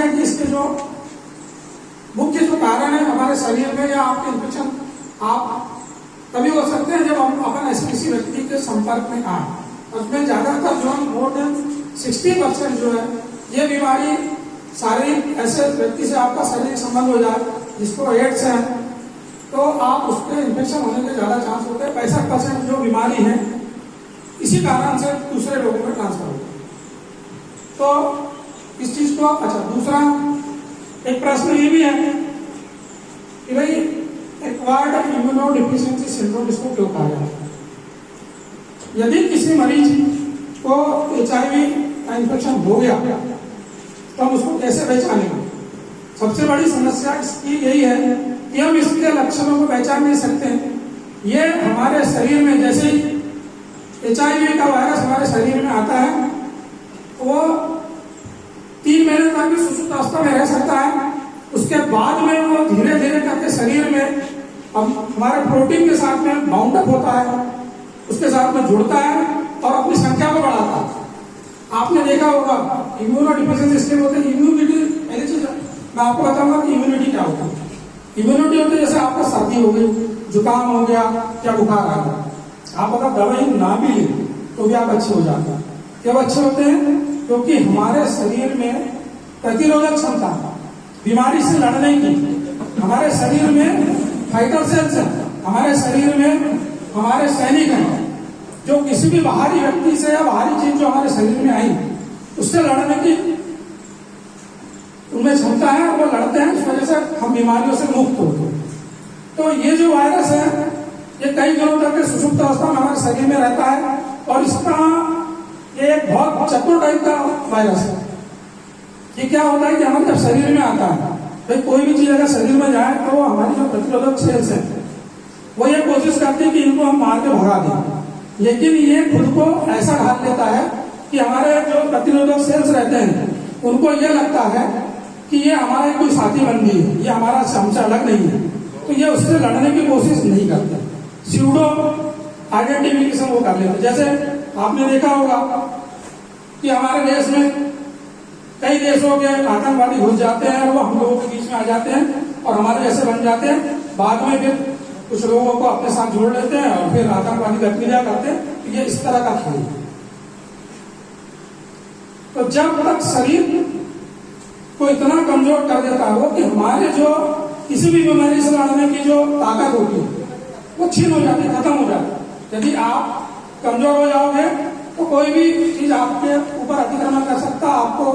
है कि इसके जो मुख्य जो कारण है हमारे शरीर में या आपके इन्फेक्शन आप तभी हो सकते हैं जब हम अपन ऐसे किसी व्यक्ति के संपर्क में आए। उसमें ज्यादातर जो मोर देन 60% जो है ये बीमारी शारीरिक ऐसे व्यक्ति से आपका शारीरिक संबंध हो जाए जिसको एड्स है तो आप उसके इन्फेक्शन होने के ज्यादा चांस होते हैं। 65% जो बीमारी है इसी कारण से दूसरे लोगों में ट्रांसफर होता है। तो इस चीज को अच्छा, दूसरा एक प्रश्न ये भी है कि भाई एक्वायर्ड इम्यूनोडेफिशिएंसी सिंड्रोम इसको क्यों कहा जाता है? यदि किसी मरीज को HIV का इन्फेक्शन हो गया तो हम उसको कैसे पहचानेंगे? सबसे बड़ी समस्या इसकी यही है कि हम इसके लक्षणों को पहचान नहीं सकते। ये हमारे शरीर में जैसे ही HIV का वायरस हमारे शरीर में आता है वो 3 महीने तक सुषुप्त अवस्था में रह सकता है। उसके बाद में वो धीरे धीरे करके शरीर में हमारे प्रोटीन के साथ में बाउंड अप होता है, उसके साथ में जुड़ता है और अपनी संख्या को बढ़ाता है। आपने देखा होगा इम्यूनोडेफिशिएंसी इसलिए बोलते हैं। इम्यूनिटी पहली चीज मैं आपको बताऊंगा कि इम्यूनिटी क्या होता है। इम्यूनिटी होती है जैसे आपको सर्दी हो गई, जुकाम हो गया या बुखार आ गया, आप अगर दवाई ना भी लें तो भी आप अच्छे हो जाते हैं। क्यों अच्छे होते हैं? क्योंकि हमारे शरीर में प्रतिरोधक क्षमता, बीमारी से लड़ने की, हमारे शरीर में फाइटर सेल्स है, हमारे शरीर में हमारे सैनिक हैं जो किसी भी बाहरी व्यक्ति से या बाहरी चीज जो हमारे शरीर में आई उससे लड़ने की उनमें क्षमता है और वो लड़ते हैं। इस वजह से हम बीमारियों से मुक्त होते हैं। तो ये जो वायरस है ये कई दिनों तक सुषुप्त अवस्था में हमारे शरीर में रहता है और इसका ये एक बहुत चतुर टाइप का वायरस है। ये क्या होता है कि हमारे जब शरीर में आता है, भाई कोई भी चीज अगर शरीर में जाए तो हमारी जो प्रतिरोधक सेल्स है वो ये कोशिश करती है कि इनको हम मार के भगा दें, लेकिन ये खुद को ऐसा ढाल लेता है कि हमारे जो प्रतिरोधक सेल्स रहते हैं उनको ये लगता है कि ये हमारा कोई साथी बन गई है, ये हमारा हमसे अलग नहीं है, तो ये उससे लड़ने की कोशिश नहीं करते। स्यूडो आइडेंटिफिकेशन वो कर लेते। जैसे आपने देखा होगा कि हमारे देश में कई देशों के आतंकवादी घुस जाते हैं, वो हम लोगों के बीच में आ जाते हैं और हमारे जैसे बन जाते हैं। बाद में फिर कुछ लोगों को अपने साथ जोड़ लेते हैं और फिर आतंकवादी गतिविधियां करते हैं। तो ये इस तरह का खेल है। तो जब तक शरीर को इतना कमजोर कर देता है वो कि हमारे जो किसी भी बीमारी से लड़ने की जो ताकत होती है वो छीन हो जाती है, खत्म हो जाती है। यदि आप कमजोर हो जाओगे तो कोई भी चीज आपके ऊपर अतिक्रमण कर सकता है, आपको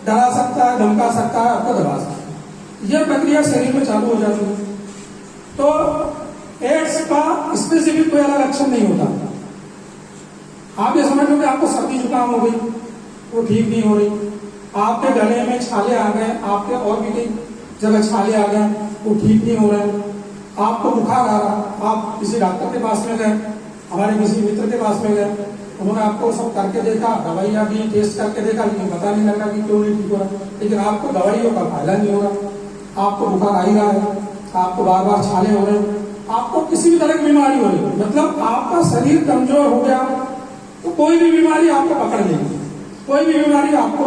डरा सकता है, धमका सकता है, आपको दबा सकता है। यह प्रक्रिया शरीर में चालू हो जाती है। तो एड्स का स्पेसिफिक कोई अलग लक्षण नहीं होता। आप ये समझ लो कि आपको सर्दी जुकाम हो गई, वो ठीक नहीं हो रही, आपके गले में छाले आ गए, आपके और भी कई जगह छाले आ गए, वो ठीक नहीं हो रहे, आपको बुखार आ रहा, आप किसी डॉक्टर के पास में गए, हमारे किसी मित्र के पास में गए, उन्होंने आपको सब करके देखा, दवाइयाँ दी, टेस्ट करके देखा, लेकिन पता नहीं लगा कि क्यों नहीं ठीक हो रहा। लेकिन आपको दवाइयों का फायदा नहीं हो रहा, आपको बुखार आ ही रहा है, आपको बार बार छाले हो रहे हैं, आपको किसी भी तरह की बीमारी हो रही है, मतलब आपका शरीर कमजोर हो गया तो कोई भी बीमारी आपको पकड़ लेगी, कोई भी बीमारी आपको